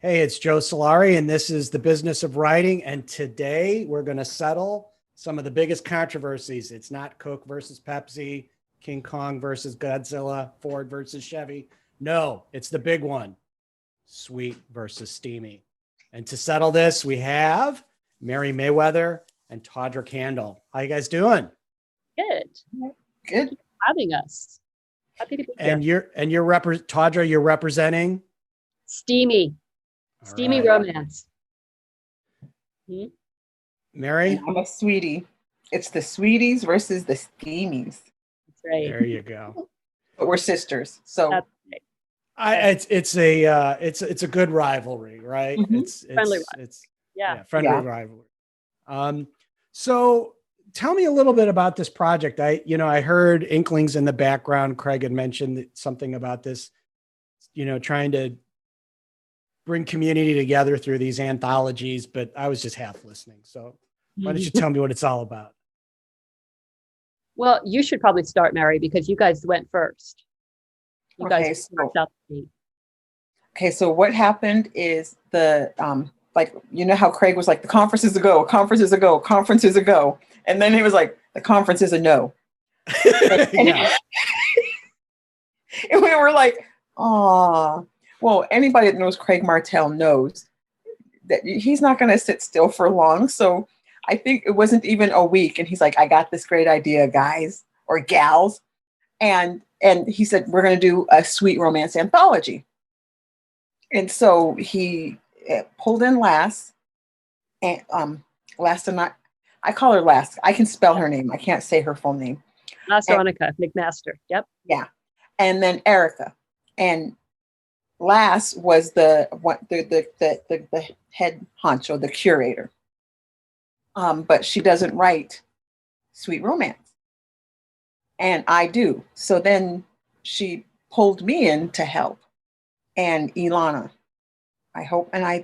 Hey, it's Joe Solari, and this is The Business of Writing. And today we're going to settle some of the biggest controversies. It's not Coke versus Pepsi, King Kong versus Godzilla, Ford versus Chevy. No, it's the big one, Sweet versus Steamy. And to settle this, we have Merri Mayweather and Tawdra Candle. How you guys doing? Good. Good. Having us. Happy to be And here. Tawdra, you're representing Steamy. All Steamy right. romance. Hmm? Merri. I'm a sweetie. It's the sweeties versus the steamies. That's right. There you go. But we're sisters. So That's right. It's a good rivalry, right? Mhm. Friendly It's Yeah. friendly Yeah. rivalry. So tell me a little bit about this project. I heard inklings in the background. Craig had mentioned something about this, trying to bring community together through these anthologies, but I was just half listening. So why don't you tell me what it's all about? Well, you should probably start, Mary, because you guys went first. You Okay, guys so- worked out the date. okay, so what happened is like how Craig was like, the conference is a go, conference is a go, conference is a go. And then he was like, the conference is a no. Yeah. And we were like, oh, well, anybody that knows Craig Martell knows that he's not going to sit still for long. So I think it wasn't even a week. And he's like, I got this great idea, guys or gals. And he said, we're going to do a sweet romance anthology. And so he pulled in Lass, and Lass and I call her Lass. I can spell her name. I can't say her full name. Veronica McMaster. Yep. Yeah. And then Erica. And Lass was the head honcho, the curator. But she doesn't write sweet romance. And I do. So then she pulled me in to help. And Ilana. I hope, and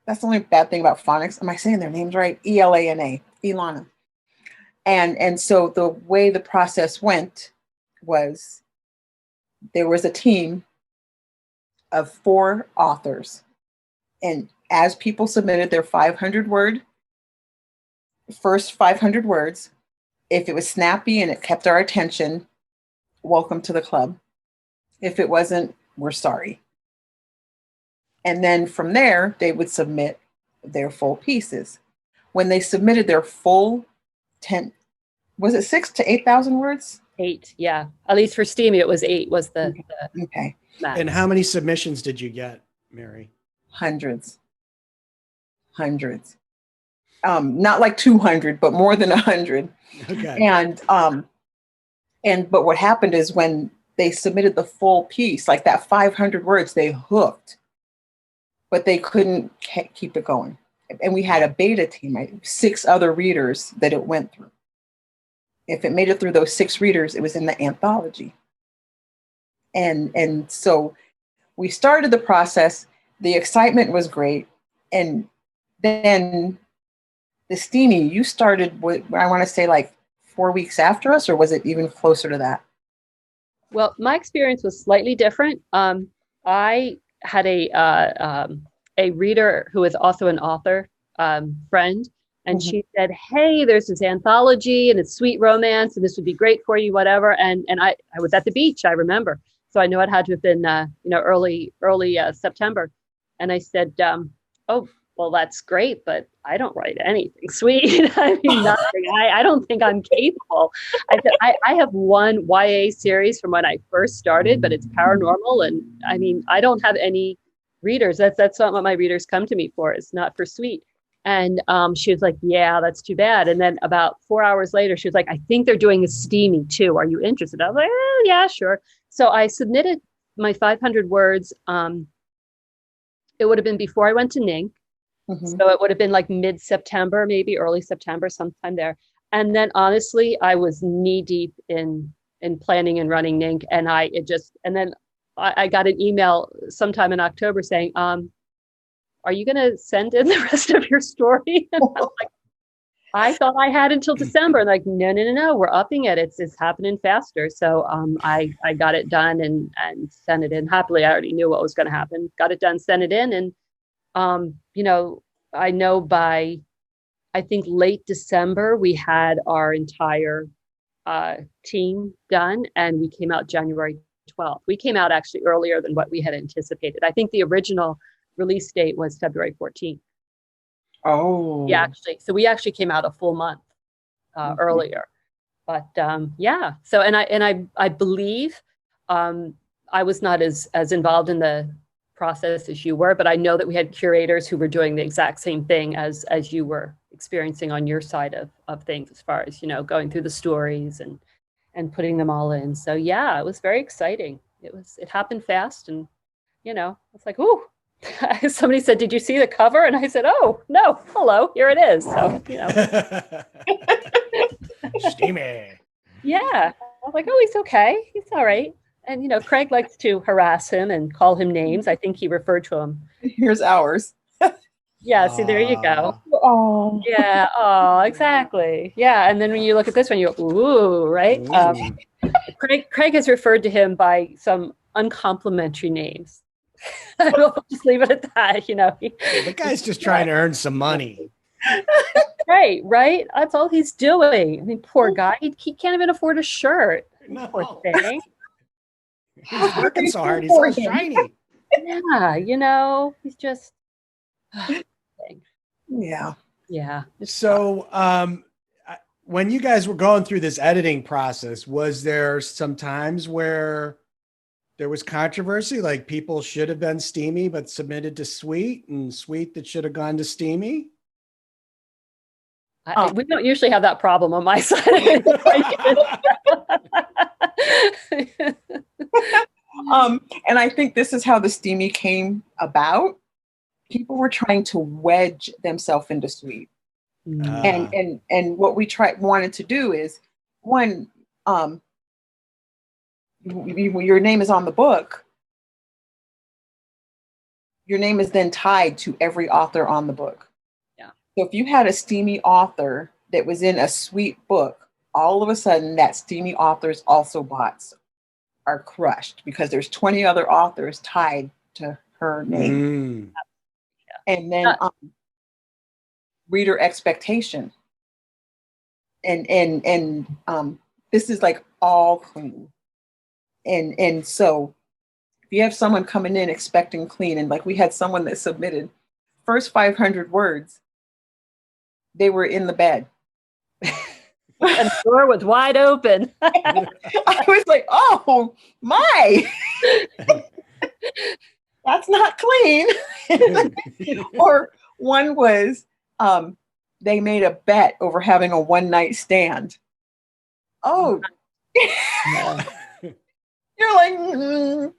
that's the only bad thing about phonics. Am I saying their names right? Elana. Ilana. And so the way the process went was there was a team of 4 authors. And as people submitted their first 500 words, if it was snappy and it kept our attention, welcome to the club. If it wasn't, we're sorry. And then from there, they would submit their full pieces. When they submitted their full 10, was it 6 to 8,000 words? 8. Yeah. At least for Steamy, it was 8 was the Okay. max. And how many submissions did you get, Merri? Hundreds. Not like 200, but more than 100. Okay. But what happened is when they submitted the full piece, like that 500 words, they hooked, but they couldn't keep it going. And we had a beta team, right? 6 other readers that it went through. If it made it through those 6 readers, it was in the anthology. And so we started the process. The excitement was great. And then the Steamy, you started, I want to say like 4 weeks after us, or was it even closer to that? Well, my experience was slightly different. I had a reader who is also an author friend, and she said, "Hey, there's this anthology, and it's sweet romance, and this would be great for you, whatever." And I was at the beach, I remember, so I know it had to have been early September, and I said, "Oh, well, that's great, but I don't write anything sweet. I mean, nothing. I don't think I'm capable." I said, I have one YA series from when I first started, but it's paranormal. And I mean, I don't have any readers. That's not what my readers come to me for. It's not for sweet. And she was like, "Yeah, that's too bad." And then about 4 hours later, she was like, "I think they're doing a Steamy too. Are you interested?" I was like, "Yeah, sure." So I submitted my 500 words. It would have been before I went to NINC. So it would have been like mid-September, maybe early September, sometime there. And then honestly, I was knee deep in planning and running NINC. And then I got an email sometime in October saying, "Are you going to send in the rest of your story?" And I was like, I thought I had until December. And like, no, we're upping it. It's happening faster. So I got it done and sent it in. Happily, I already knew what was going to happen. Got it done, sent it in, and I know by, I think, late December, we had our entire team done, and we came out January 12th. We came out actually earlier than what we had anticipated. I think the original release date was February 14th. Oh. Yeah, actually. So we actually came out a full month earlier. But yeah. So I believe I was not as involved in the process as you were, but I know that we had curators who were doing the exact same thing as you were experiencing on your side of things, as far as, going through the stories and putting them all in. So yeah, it was very exciting. It happened fast, and it's like, ooh. Somebody said, "Did you see the cover?" And I said, "Oh no, hello, here it is." So Steamy. Yeah, I was like, "Oh, he's okay, he's all right." And Craig likes to harass him and call him names. I think he referred to him. Here's ours. Yeah, see, there you go. Oh. Yeah, oh, exactly. Yeah, and then when you look at this one, you go, "Ooh," right? Ooh. Craig has referred to him by some uncomplimentary names. I'll just leave it at that. The guy's just trying to earn some money. Right. That's all he's doing. I mean, poor guy. He can't even afford a shirt. No. Poor thing. He's working so hard. He's all shiny. Yeah, he's just. Yeah. Yeah. So, when you guys were going through this editing process, was there some times where there was controversy, like people should have been Steamy but submitted to Sweet, and Sweet that should have gone to Steamy? We don't usually have that problem on my side. And I think this is how the Steamy came about. People were trying to wedge themselves into Sweet. And what we wanted to do is, one, your name is on the book, your name is then tied to every author on the book. Yeah. So if you had a Steamy author that was in a Sweet book, all of a sudden that Steamy author's also bots are crushed because there's 20 other authors tied to her name. And then reader expectation. And this is like all clean. And so if you have someone coming in expecting clean, and like we had someone that submitted first 500 words, they were in the bed. And the door was wide open. I was like, oh my, that's not clean. Or one was, they made a bet over having a one-night stand. Oh, you're like,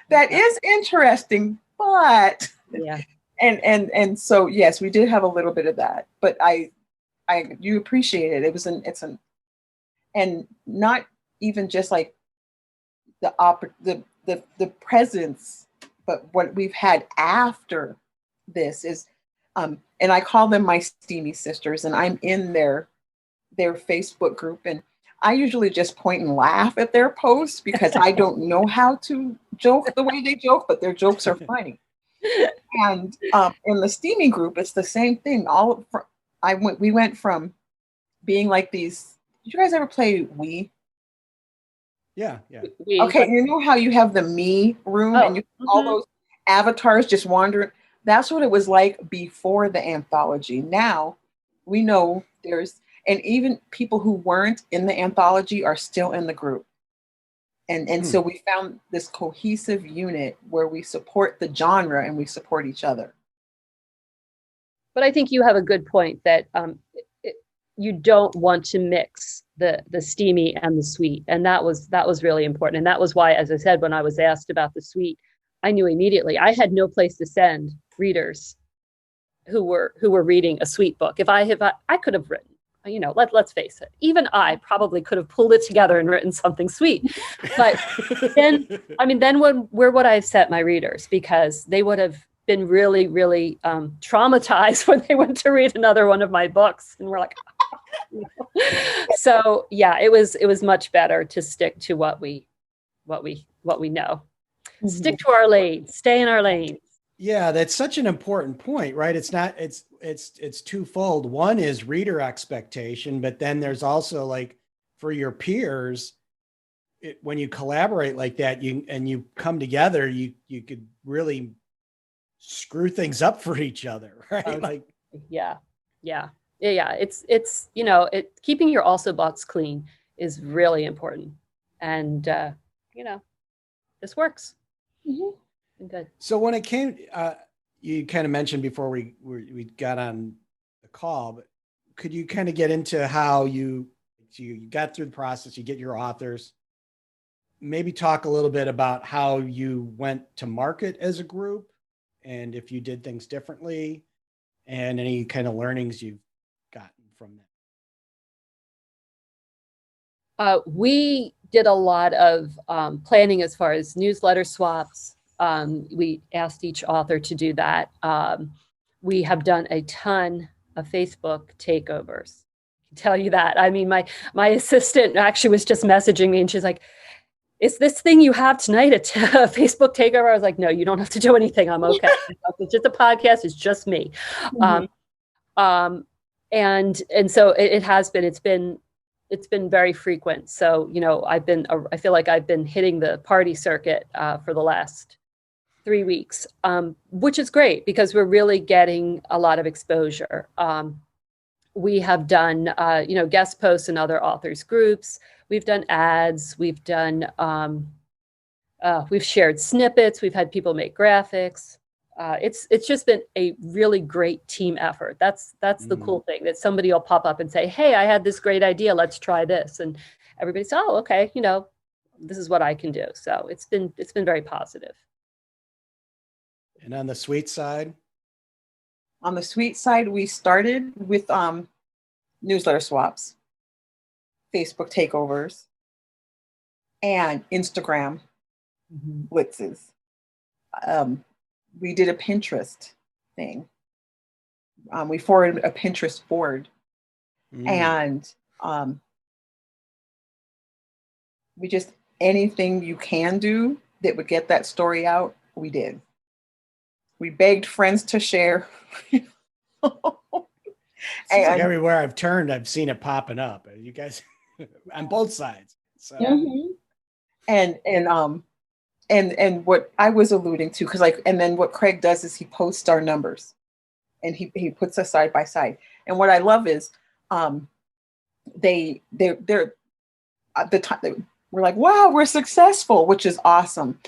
that is interesting, but yeah. And so yes, we did have a little bit of that, but you appreciate it. And not even just like the presence, but what we've had after this is, and I call them my Steamy sisters, and I'm in their Facebook group, and I usually just point and laugh at their posts because I don't know how to joke the way they joke, but their jokes are funny. And in the Steamy group, it's the same thing. We went from being like these. Did you guys ever play Wii? Yeah. Okay, you know how you have the me room and you all those avatars just wandering? That's what it was like before the anthology. Now we know and even people who weren't in the anthology are still in the group. And so we found this cohesive unit where we support the genre and we support each other. But I think you have a good point that you don't want to mix the Steamy and the Sweet. And that was really important. And that was why, as I said, when I was asked about the Sweet, I knew immediately I had no place to send readers who were reading a Sweet book. If I could have written, let's face it, even I probably could have pulled it together and written something sweet. But then where would I have set my readers? Because they would have been really, really traumatized when they went to read another one of my books, and we're like, So yeah, it was much better to stick to what we know. Stick to our lane, stay in our lane. Yeah, that's such an important point, right? It's not, it's twofold. One is reader expectation, but then there's also like for your peers, when you collaborate like that, you come together, you could really screw things up for each other, right? Like, yeah, yeah, yeah, yeah. It's you know, keeping your also box clean is really important, and you know, this works. Mm-hmm. Good. so when it came, you kind of mentioned before we got on the call, but could you kind of get into how you got through the process, you get your authors, maybe talk a little bit about how you went to market as a group and if you did things differently and any kind of learnings you've gotten from that? We did a lot of planning as far as newsletter swaps. We asked each author to do that. We have done a ton of Facebook takeovers. I can tell you that. I mean, my assistant actually was just messaging me, and she's like, "Is this thing you have tonight a Facebook takeover?" I was like, "No, you don't have to do anything. I'm okay. It's just a podcast. It's just me." And so it has been. It's been very frequent. So, you know, I feel like I've been hitting the party circuit for the last 3 weeks, which is great because we're really getting a lot of exposure. We have done, you know, guest posts in other authors groups. We've done ads. We've shared snippets. We've had people make graphics. It's just been a really great team effort. That's the cool thing, that somebody will pop up and say, "Hey, I had this great idea. Let's try this." And everybody says, "Oh, okay. You know, this is what I can do." So it's been very positive. And on the sweet side? On the sweet side, we started with newsletter swaps, Facebook takeovers, and Instagram blitzes. We did a Pinterest thing. We forwarded a Pinterest board, and we just, anything you can do that would get that story out, we did. We begged friends to share. Seems like everywhere I've turned, I've seen it popping up. You guys on both sides. So. And what I was alluding to, because and then what Craig does is he posts our numbers, and he puts us side by side. And what I love is, they're at the time we're like, wow, we're successful, which is awesome.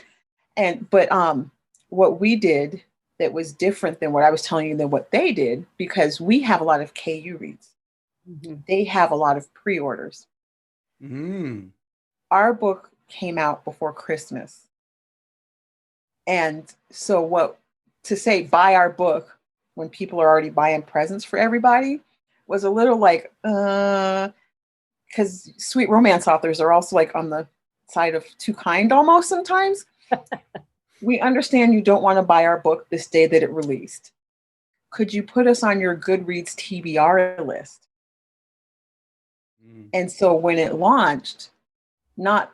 But what we did that was different than what I was telling you than what they did, because we have a lot of KU reads. They have a lot of pre-orders. Our book came out before Christmas. And so to say buy our book when people are already buying presents for everybody was a little like, because sweet romance authors are also like on the side of too kind almost sometimes. We understand you don't want to buy our book this day that it released. Could you put us on your Goodreads TBR list? And so when it launched, not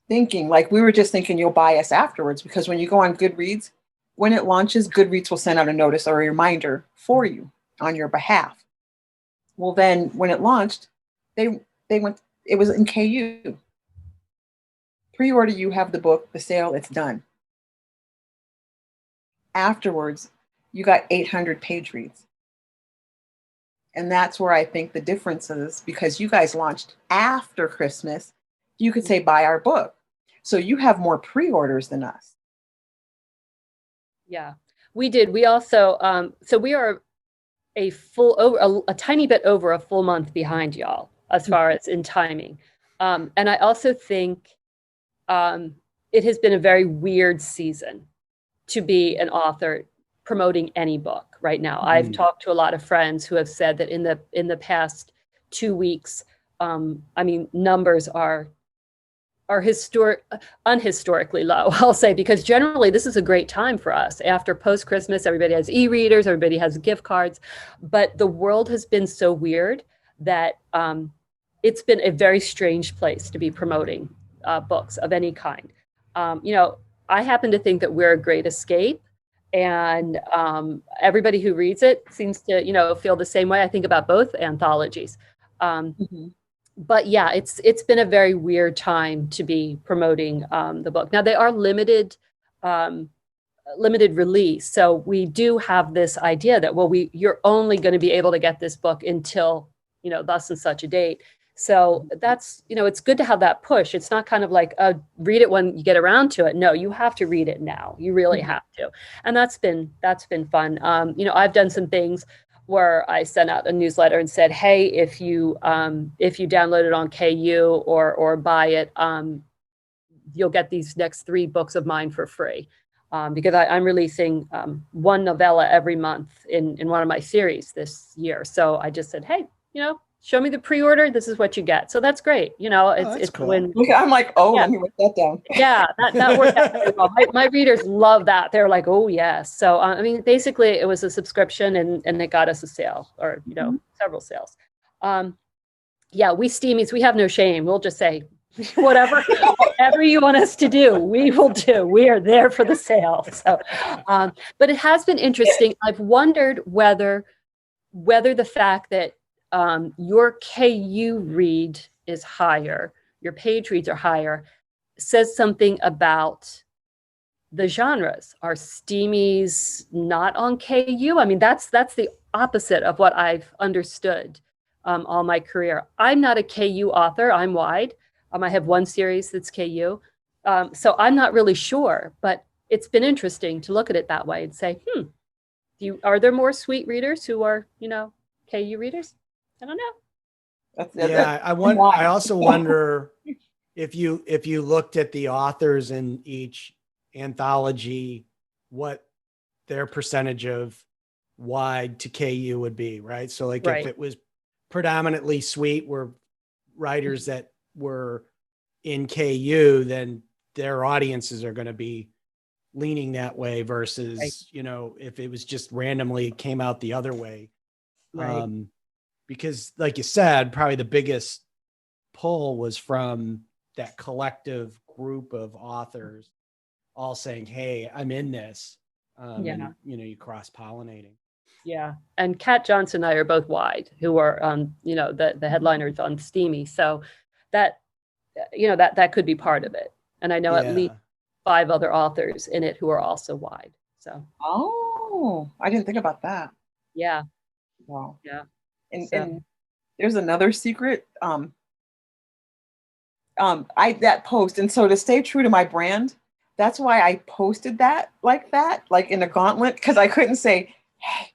thinking, like we were just thinking you'll buy us afterwards, because when you go on Goodreads, when it launches, Goodreads will send out a notice or a reminder for you on your behalf. Well, then when it launched, they went, it was in KU. Pre-order, you have the book, the sale, it's done. Afterwards, you got 800 page reads. And that's where I think the difference is, because you guys launched after Christmas. You could say, buy our book. So you have more pre-orders than us. Yeah, we did. We also, so we are a tiny bit over a full month behind y'all as far as in timing. And I also think it has been a very weird season to be an author promoting any book right now. I've talked to a lot of friends who have said that in the past 2 weeks, I mean, numbers are unhistorically low, I'll say, because generally this is a great time for us. After post-Christmas, everybody has e-readers, everybody has gift cards, but the world has been so weird that it's been a very strange place to be promoting books of any kind. You know, I happen to think that we're a great escape, And everybody who reads it seems to, you know, feel the same way. I think about both anthologies. But yeah, it's been a very weird time to be promoting the book. Now they are limited release, so we do have this idea that, well, you're only going to be able to get this book until, you know, thus and such a date. So that's, you know, it's good to have that push. It's not kind of like, read it when you get around to it. No, you have to read it now. You really have to. And that's been fun. You know, I've done some things where I sent out a newsletter and said, hey, if you download it on KU or buy it, you'll get these next 3 books of mine for free. Because I'm releasing one novella every month in one of my series this year. So I just said, hey, you know, show me the pre-order. This is what you get. So that's great. You know, it's cool. when I'm like, oh, let me write that down. Yeah, that worked out very well. My readers love that. They're like, oh yes. So I mean, basically, it was a subscription, and it got us a sale, or you know, several sales. Yeah, we Steamies, we have no shame. We'll just say, whatever you want us to do, we will do. We are there for the sale. So, but it has been interesting. I've wondered whether the fact that your KU read is higher, your page reads are higher, says something about the genres. Are Steamies not on KU? I mean, that's the opposite of what I've understood all my career. I'm not a KU author. I'm wide. I have one series that's KU. So I'm not really sure, but it's been interesting to look at it that way and say, are there more Sweet readers who are, you know, KU readers? I don't know. I also wonder if you looked at the authors in each anthology, what their percentage of wide to KU would be, right? So like if it was predominantly Sweet were writers that were in KU, then their audiences are going to be leaning that way versus, you know, if it was just randomly came out the other way. Because like you said, probably the biggest pull was from that collective group of authors all saying, hey, I'm in this. And, you know, you cross-pollinating. Yeah. And Kat Johnson and I are both wide, who are, you know, the headliners on Steamy. So that, you know, that could be part of it. And I know at least 5 other authors in it who are also wide. So. Oh, I didn't think about that. Yeah. Wow. Yeah. And there's another secret. That post, and so to stay true to my brand, that's why I posted that like in a gauntlet, because I couldn't say, hey,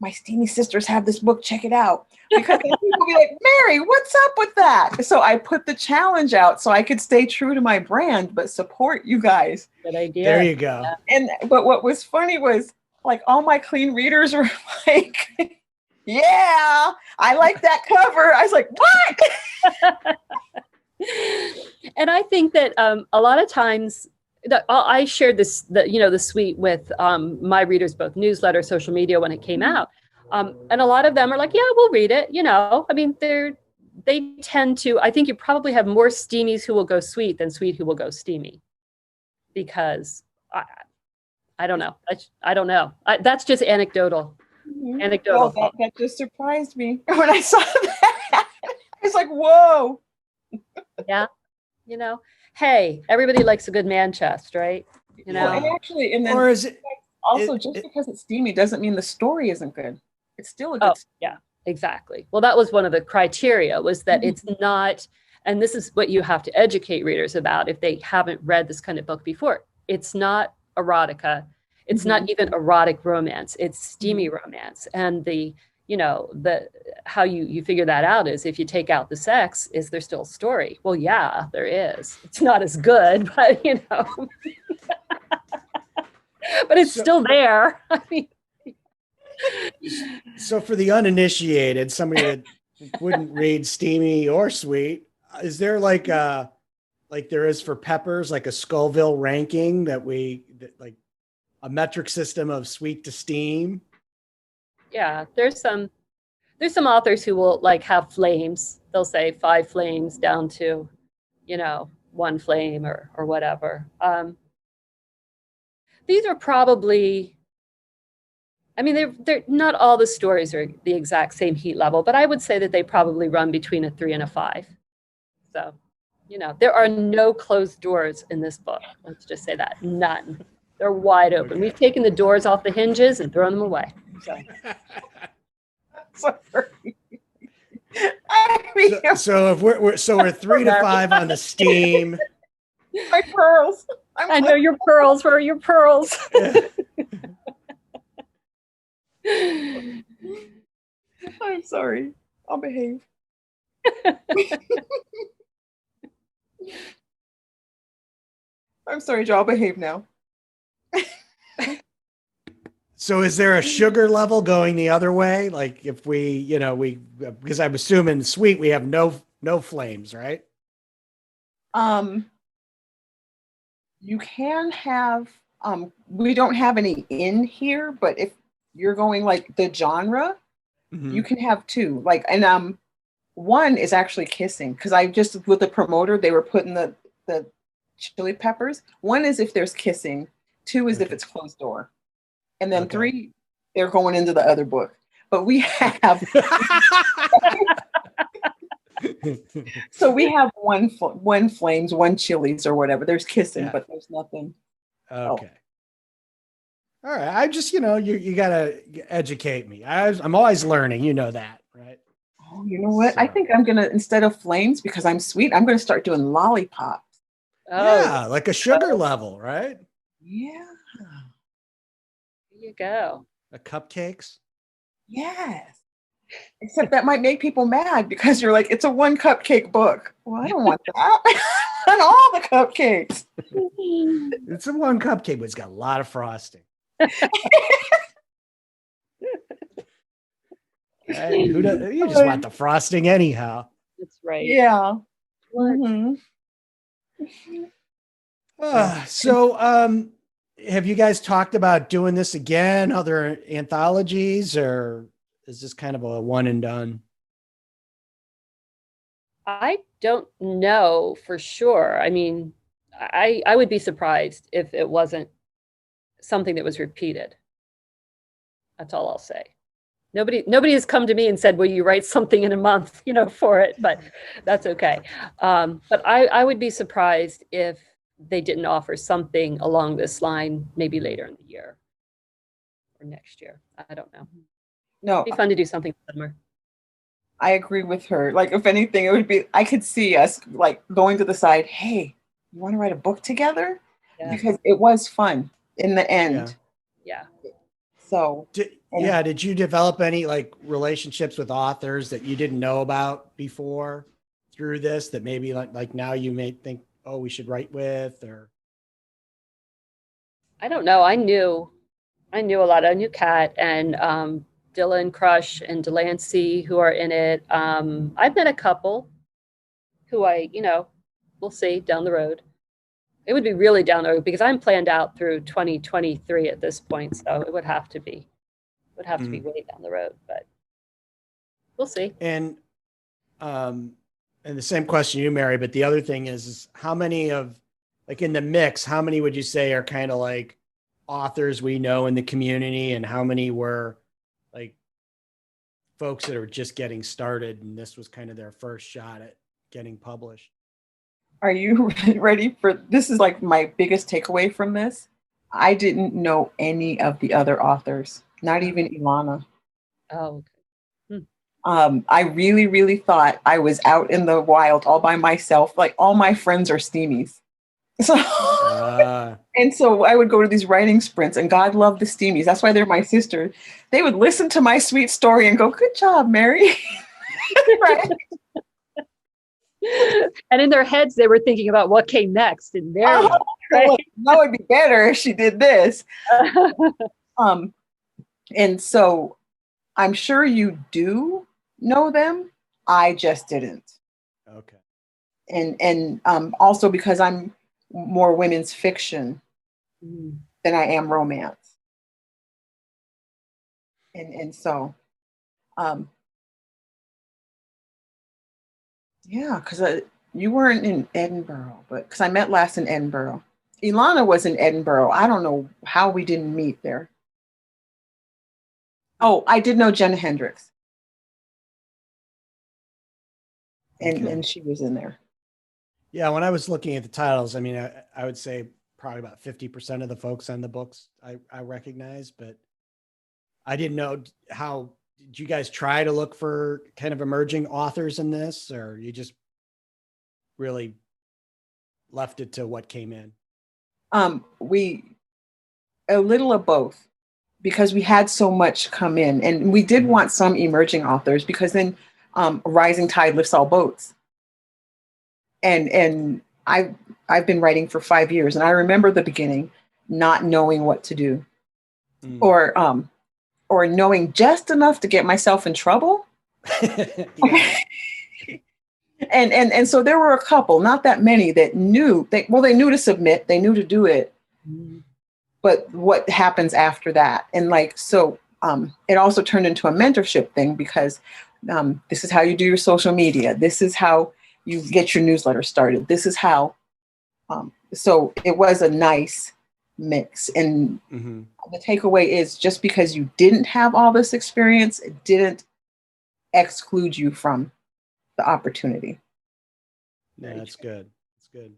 my Steamy sisters have this book, check it out. Because people will be like, Merri, what's up with that? So I put the challenge out so I could stay true to my brand, but support you guys. Good idea. There you go. But what was funny was like all my clean readers were like, yeah, I like that cover. I was like, what? And I think that a lot of times I shared the Sweet with my readers, both newsletter, social media when it came out. And a lot of them are like, yeah, we'll read it. You know, I mean, they tend to, I think you probably have more Steamies who will go Sweet than Sweet who will go Steamy, because I don't know. I don't know. That's just anecdotal. Anecdotal. Well, that just surprised me when I saw that. I was like, whoa. Yeah. You know, hey, everybody likes a good man chest, right? You know, and actually, and then or is it also just because it's steamy doesn't mean the story isn't good. It's still a good story. Yeah, exactly. Well, that was one of the criteria, was that it's not, and this is what you have to educate readers about if they haven't read this kind of book before. It's not erotica. It's not even erotic romance. It's steamy romance. And how you figure that out is if you take out the sex, is there still a story? Well, yeah, there is. It's not as good, but you know, but it's still there. I mean, so for the uninitiated, somebody that wouldn't read Steamy or Sweet, is there like there is for Peppers, like a Scoville ranking that like a metric system of Sweet to Steam? Yeah, there's some authors who will like have flames. They'll say 5 flames down to, you know, 1 flame or whatever. These are probably I mean, they're not all the stories are the exact same heat level, but I would say that they probably run between a 3 and a 5. So, there are no closed doors in this book. Let's just say that. None. They're wide open. Okay. We've taken the doors off the hinges and thrown them away. So. Sorry. So if we're 3 to 5 on the Steam. My pearls. I know your pearls. Where are your pearls? I'm sorry. I'll behave. I'm sorry, Joe. I'll behave now. So is there a sugar level going the other way? Like if we, because I'm assuming sweet, we have no flames, right? You can have, we don't have any in here, but if you're going like the genre, you can have 2. Like, and one is actually kissing, because I just, with the promoter, they were putting the chili peppers. 1 is if there's kissing, 2 is if it's closed door. And then 3, they're going into the other book. But we have, so we have one flames, 1 chilies or whatever. There's kissing, but there's nothing. Okay. All right. I just, you got to educate me. I'm always learning, that, right? Oh, you know what? So, I think I'm going to, instead of flames, because I'm sweet, I'm going to start doing lollipops. Yeah, like a sugar level, right? Yeah. There you go. A cupcakes? Yes. Except that might make people mad because you're like, it's a 1 cupcake book. Well, I don't want that. And all the cupcakes. It's a 1 cupcake, but it's got a lot of frosting. Hey, you just want the frosting anyhow. That's right. Yeah. Mm-hmm. So, have you guys talked about doing this again, other anthologies, or is this kind of a one and done? I don't know for sure. I mean, I would be surprised if it wasn't something that was repeated. That's all I'll say. Nobody has come to me and said, will you write something in a month, for it, but that's okay. But I would be surprised if they didn't offer something along this line, maybe later in the year or next year. I don't know. No, it'd be fun to do something similar. I agree with her. Like, if anything, it would be, I could see us like going to the side, hey, you want to write a book together? Yeah. Because it was fun in the end. Yeah. So, did you develop any like relationships with authors that you didn't know about before through this, that maybe like now you may think, oh, we should write with? Or I don't know. I knew a lot. I knew Kat and Dylan Crush and Delancey, who are in it. I've met a couple who we'll see down the road. It would be really down the road because I'm planned out through 2023 at this point. So it would have to be be way down the road, but we'll see. And the same question you, Merri, but the other thing is how many of, like in the mix, how many would you say are kind of like authors we know in the community, and how many were like folks that are just getting started and this was kind of their first shot at getting published? Are you ready for this? Is like my biggest takeaway from this. I didn't know any of the other authors, not even Ilana. Oh, okay. I really, really thought I was out in the wild all by myself. Like, all my friends are Steamies. So, and so I would go to these writing sprints, and God love the Steamies. That's why they're my sister. They would listen to my sweet story and go, good job, Merri. Right. And in their heads, they were thinking about what came next in their life, right? That would be better if she did this. And so I'm sure you do know them. I just didn't. Okay. And also because I'm more women's fiction than I am romance. And so, yeah, because you weren't in Edinburgh, but because I met last in Edinburgh. Ilana was in Edinburgh. I don't know how we didn't meet there. Oh, I did know Jenna Hendricks. And Okay. and she was in there. Yeah, when I was looking at the titles, I mean, I would say probably about 50% of the folks on the books I recognize, but I didn't know how. Did you guys try to look for kind of emerging authors in this, or you just really left it to what came in? We a little of both because we had so much come in, and we did want some emerging authors because then a rising tide lifts all boats. And I've been writing for 5 years, and I remember the beginning, not knowing what to do, or knowing just enough to get myself in trouble. Yeah. And so there were a couple, not that many, that knew they knew to submit, they knew to do it, but what happens after that? And like so, it also turned into a mentorship thing because this is how you do your social media. This is how you get your newsletter started. This is how. So it was a nice mix. And the takeaway is just because you didn't have all this experience, it didn't exclude you from the opportunity. Yeah, that's good. That's good.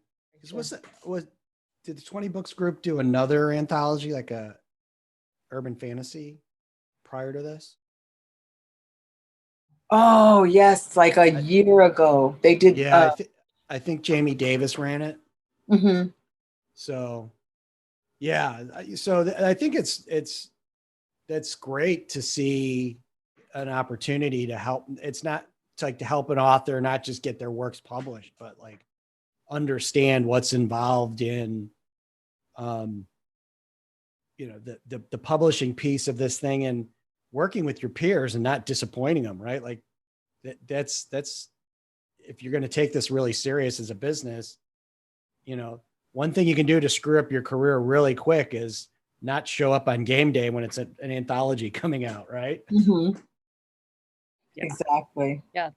Did the 20 Books group do another anthology, like a urban fantasy prior to this? Oh yes, like a year ago they did. Yeah, I think Jamie Davis ran it. So, yeah, I think that's great to see an opportunity to help. It's like to help an author not just get their works published, but like understand what's involved in, the publishing piece of this thing and working with your peers and not disappointing them, right? Like that's if you're going to take this really serious as a business, one thing you can do to screw up your career really quick is not show up on game day when it's an anthology coming out, right? Yeah. Exactly. Yeah.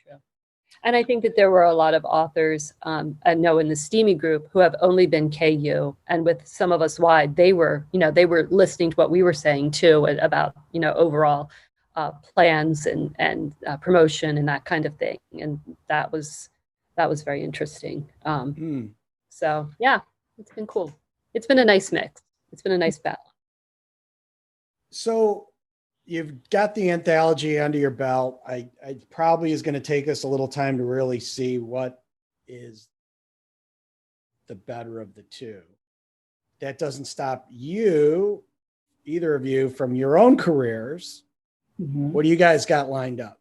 True. And I think that there were a lot of authors, I know in the Steamy group, who have only been KU, and with some of us wide, they were listening to what we were saying too about, overall plans and promotion and that kind of thing. And that was very interesting. So yeah, it's been cool. It's been a nice mix. It's been a nice battle. So you've got the anthology under your belt. I probably is going to take us a little time to really see what is the better of the two. That doesn't stop you, either of you, from your own careers. What do you guys got lined up?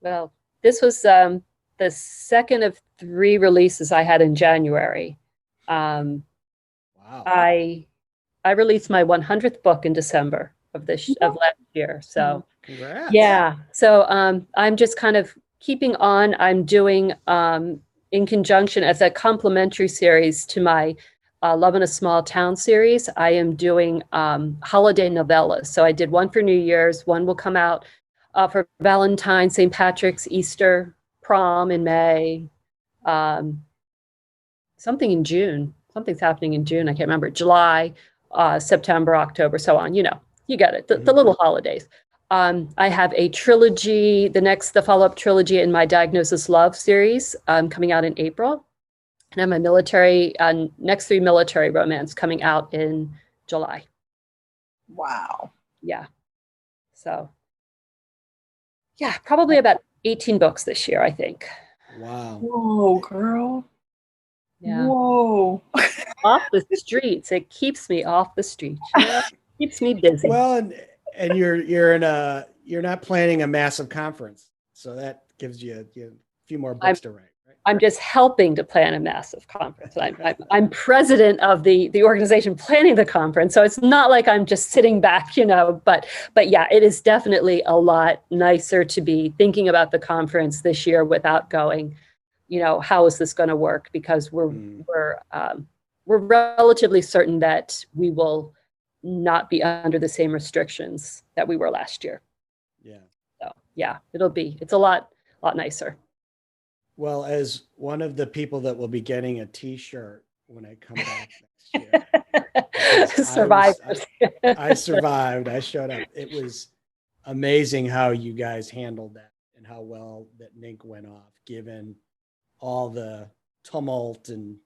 Well, this was the second of 3 releases I had in January. Wow. I released my 100th book in December of last year. So congrats. Yeah. So I'm just kind of keeping on. I'm doing in conjunction as a complementary series to my Love in a Small Town series. I am doing holiday novellas. So I did one for New Year's. One will come out for Valentine's, St. Patrick's, Easter, prom in May, something in June. Something's happening in June. I can't remember. July, September, October, so on. You get it. The little holidays. I have a trilogy, the follow-up trilogy in my Diagnosis Love series coming out in April. And I have my next 3 military romance coming out in July. Wow. Yeah. So, yeah, probably about 18 books this year, I think. Wow. Whoa, girl. Yeah. Whoa. Off the streets. It keeps me off the streets. Keeps me busy. Well, and you're not planning a massive conference, so that gives you a few more books to write. Right? I'm just helping to plan a massive conference. I'm president of the organization planning the conference, so it's not like I'm just sitting back, But yeah, it is definitely a lot nicer to be thinking about the conference this year without going, how is this going to work? Because we're relatively certain that we will not be under the same restrictions that we were last year. Yeah. So yeah, it's a lot nicer. Well, as one of the people that will be getting a T-shirt when I come back next year, Survivors. I survived. I showed up. It was amazing how you guys handled that and how well that Nink went off, given all the tumult and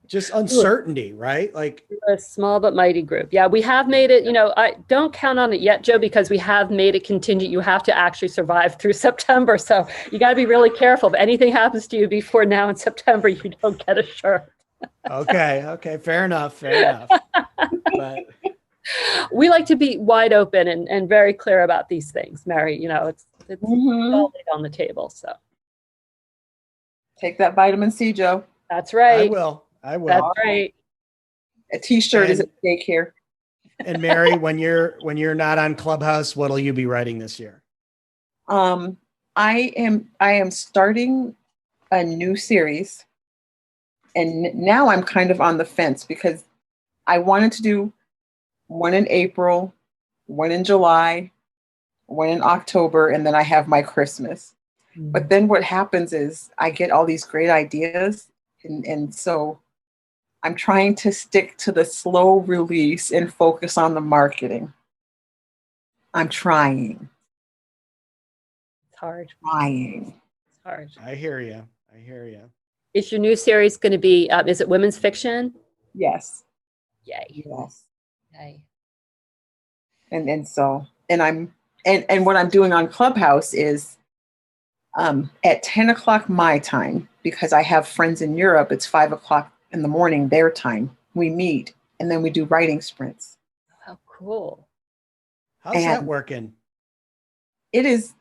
just uncertainty, right? Like a small but mighty group. Yeah, we have made it, I don't count on it yet, Joe, because we have made it contingent. You have to actually survive through September. So you got to be really careful. If anything happens to you before now in September, you don't get a shirt. Okay. Fair enough. But we like to be wide open and very clear about these things, Merri. It's all laid on the table. So take that vitamin C, Joe. That's right. I will. That's right. A t-shirt is at stake here. And Merri, when you're not on Clubhouse, what'll you be writing this year? I am starting a new series, and now I'm kind of on the fence because I wanted to do one in April, one in July, one in October, and then I have my Christmas. But then what happens is I get all these great ideas, and so I'm trying to stick to the slow release and focus on the marketing. I'm trying. It's hard. Trying. It's hard. I hear you. Is your new series going to be, is it women's fiction? Yes. Yay. Yes. Yay. And so what I'm doing on Clubhouse is at 10 o'clock my time, because I have friends in Europe, it's 5 o'clock in the morning their time. We meet and then we do writing sprints. How cool. How's that working? It is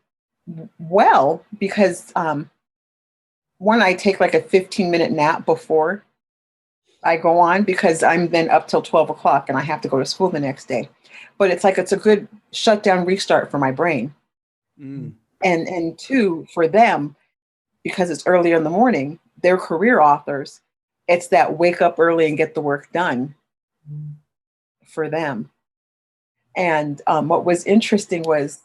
well, because one, I take like a 15-minute nap before I go on, because I'm then up till 12 o'clock and I have to go to school the next day. But it's a good shutdown restart for my brain. And two, for them, because it's earlier in the morning, they're career authors. It's that wake up early and get the work done for them. And what was interesting was,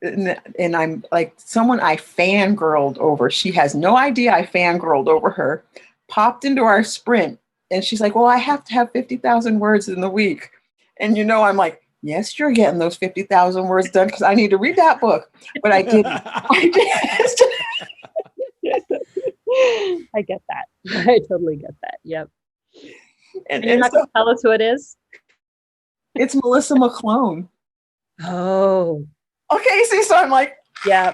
and I'm like, someone I fangirled over, she has no idea I fangirled over her, popped into our sprint. And she's like, well, I have to have 50,000 words in the week. And I'm like, yes, you're getting those 50,000 words done, because I need to read that book. But I didn't. I get that. I totally get that. Yep. And you're not going to tell us who it is? It's Melissa McClone. Oh. Okay, see, so I'm like, yeah.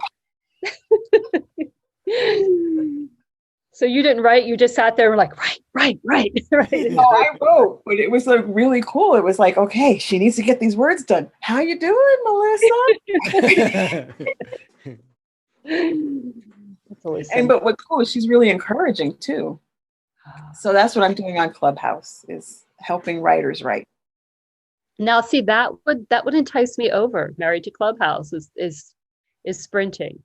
So you didn't write, you just sat there and were like, right. Oh, I wrote, but it was really cool. It was like, okay, she needs to get these words done. How you doing, Melissa? That's always but what's cool is she's really encouraging too. So that's what I'm doing on Clubhouse, is helping writers write. Now, see, that would entice me over. Merri, to Clubhouse is sprinting.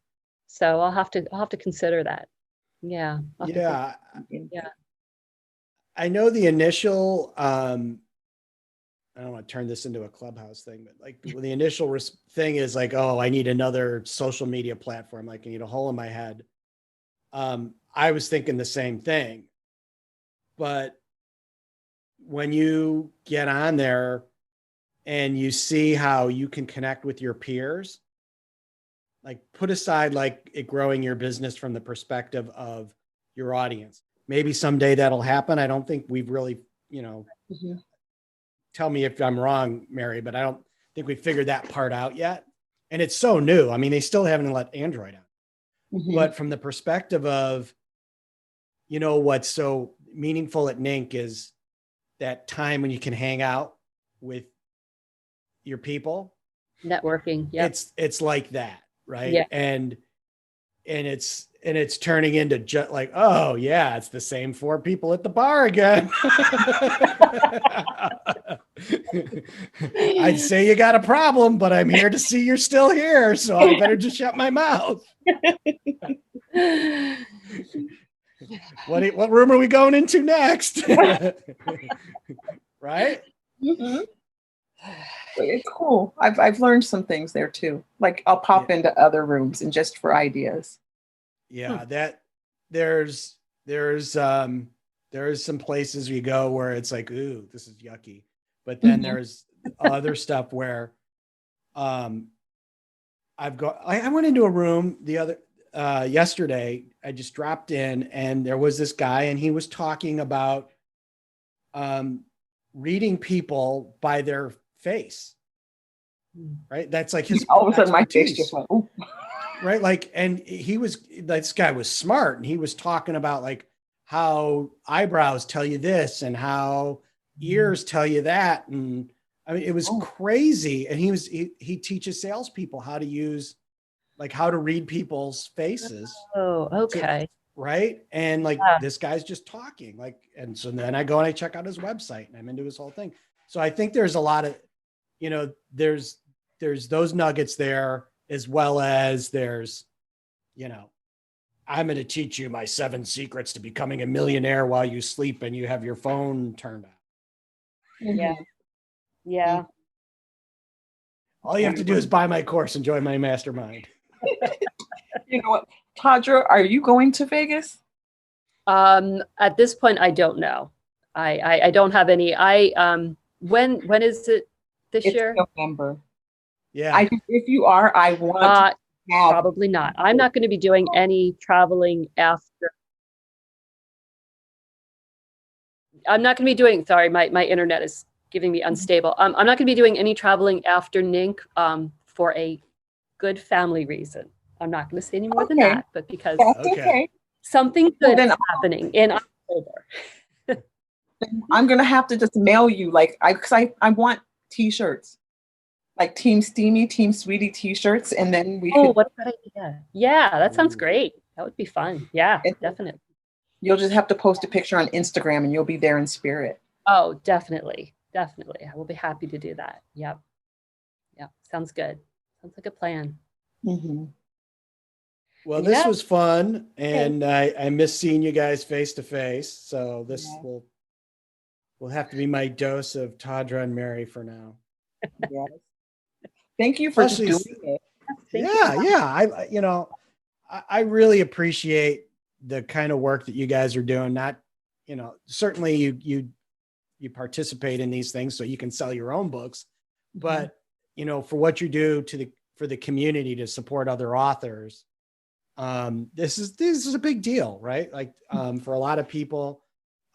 So I'll have to consider that. Yeah. Yeah. I know the initial, I don't want to turn this into a Clubhouse thing, but like the initial thing is like, oh, I need another social media platform. Like I need a hole in my head. I was thinking the same thing, but when you get on there and you see how you can connect with your peers, like put aside like it growing your business from the perspective of your audience. Maybe someday that'll happen. I don't think we've really, tell me if I'm wrong, Merri, but I don't think we figured that part out yet. And it's so new. I mean, they still haven't let Android out. But from the perspective of, what's so meaningful at Nink is that time when you can hang out with your people. Networking. Yeah. It's like that. Right. Yeah. And it's turning into just like, oh yeah, it's the same 4 people at the bar again. I'd say you got a problem, but I'm here to see you're still here. So I better just shut my mouth. What room are we going into next? Right. It's cool. I've learned some things there too. Like I'll pop into other rooms and just for ideas. Yeah, that there's there's some places you go where it's like, ooh, this is yucky. But then there's other stuff where I went into a room yesterday. I just dropped in and there was this guy and he was talking about reading people by their face. Right. That's like his all of a sudden my face just went, ooh. Right. Like, and this guy was smart and he was talking about like how eyebrows tell you this and how ears tell you that. And I mean, it was crazy. And he teaches salespeople how to use, like how to read people's faces. Oh, okay. Right. And like, this guy's just talking like, and so then I go and I check out his website and I'm into his whole thing. So I think there's a lot of, you know, there's those nuggets there, as well as there's, you know, I'm going to teach you my 7 secrets to becoming a millionaire while you sleep and you have your phone turned on. Yeah. Yeah. All you have to do is buy my course and join my mastermind. You know what, Tawdra, are you going to Vegas? At this point, I don't know. I don't have any. When is it this year? November. Yeah. If you are, I want probably not. I'm not going to be doing any traveling after. I'm not going to be doing, sorry, my internet is giving me unstable. I'm not going to be doing any traveling after NINC for a good family reason. I'm not going to say any more than that, but because something good is happening in October. I'm going to have to just mail you, like, I want t-shirts. Like Team Steamy, Team Sweetie t-shirts, and then we could... what a good idea. Yeah, that sounds great. That would be fun. Yeah, definitely. You'll just have to post a picture on Instagram and you'll be there in spirit. Oh, definitely. Definitely. I will be happy to do that. Yep. Yep. Sounds good. Sounds like a plan. Mm-hmm. Well, this was fun, and I miss seeing you guys face to face. So this will have to be my dose of Tawdra and Merri for now. Yes. Thank you for doing it. I really appreciate the kind of work that you guys are doing. Not, you know, certainly you participate in these things so you can sell your own books, but you know, for what you do for the community to support other authors, this is a big deal, right? Like for a lot of people,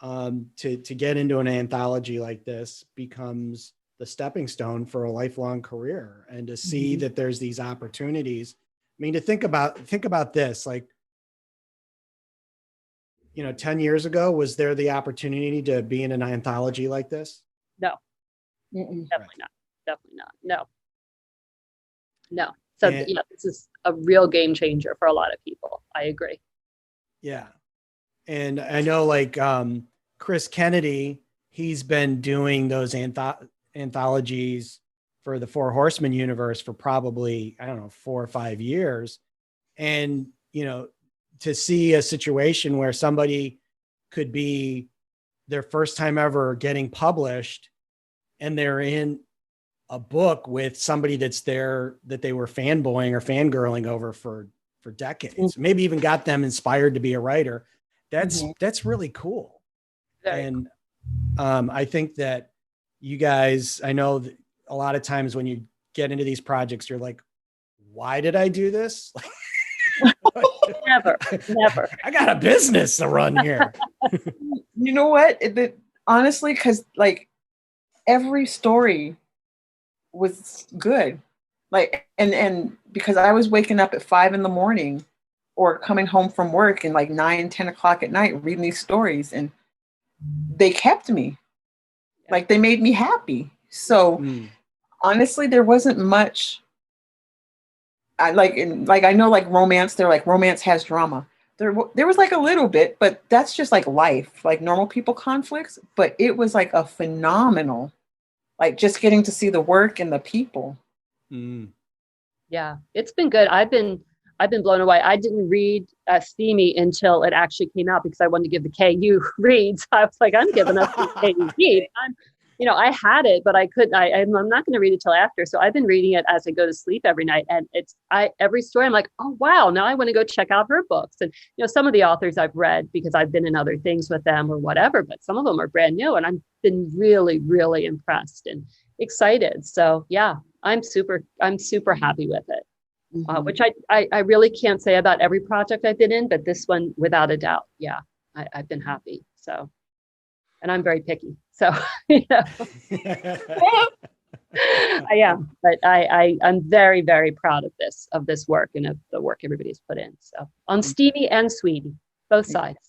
to get into an anthology like this becomes the stepping stone for a lifelong career, and to see that there's these opportunities. I mean, to think about this, like, you know, 10 years ago, was there the opportunity to be in an anthology like this? No, definitely not. Definitely not. No. So this is a real game changer for a lot of people. I agree. Yeah. And I know like Chris Kennedy, he's been doing those anthologies for the Four Horsemen universe for probably, I don't know, 4 or 5 years. And, you know, to see a situation where somebody could be their first time ever getting published and they're in a book with somebody that's there that they were fanboying or fangirling over for decades, maybe even got them inspired to be a writer. That's really cool. And I think that you guys, I know that a lot of times when you get into these projects, you're like, why did I do this? Never. I got a business to run here. You know what? Honestly, because like every story was good. Like, and because I was waking up at 5 a.m. or coming home from work and like 9, 10 o'clock at night reading these stories, and they kept me. Like they made me happy. So honestly, there wasn't much. I know like romance, they're like romance has drama. There was like a little bit, but that's just like life, like normal people conflicts. But it was like a phenomenal, like just getting to see the work and the people. Yeah, it's been good. I've been blown away. I didn't read Steamy until it actually came out because I wanted to give the KU reads. I was like, I'm giving up the KU read. I had it, but I couldn't. I'm not going to read it till after. So I've been reading it as I go to sleep every night, and every story I'm like, oh wow, now I want to go check out her books. And some of the authors I've read because I've been in other things with them or whatever, but some of them are brand new, and I've been really, really impressed and excited. So yeah, I'm super happy with it. Which I really can't say about every project I've been in, but this one, without a doubt, yeah, I've been happy. So, and I'm very picky. So, I am, but I'm very, very proud of this work and of the work everybody's put in. So on Steamy and Sweet, both sides.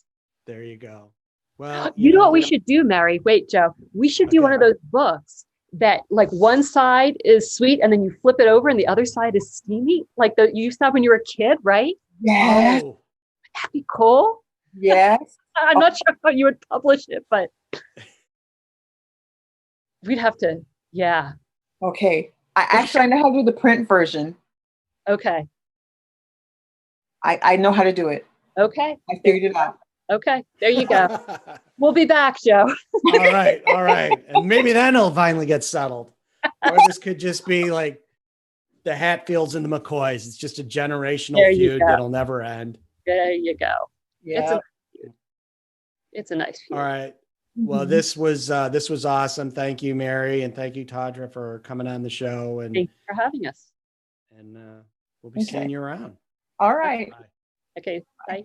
There you go. Well, you know what we should do, Merri? Wait, Joe, we should do one of those books that like one side is sweet and then you flip it over and the other side is steamy, like you used to have when you were a kid, right? Yes. Oh. That'd be cool. Yes. I'm not sure how you would publish it, but we'd have to. Yeah. Okay. I know how to do the print version. Okay. I know how to do it. Okay. I figured it out. Okay. There you go. We'll be back, Joe. All right. And maybe then it'll finally get settled. Or this could just be like the Hatfields and the McCoys. It's just a generational feud that'll never end. There you go. Yeah. It's a nice feud. All right. Well, this was awesome. Thank you, Merri, and thank you, Tawdra, for coming on the show. And thank you for having us. And we'll be seeing you around. All right. Bye. Okay. Bye.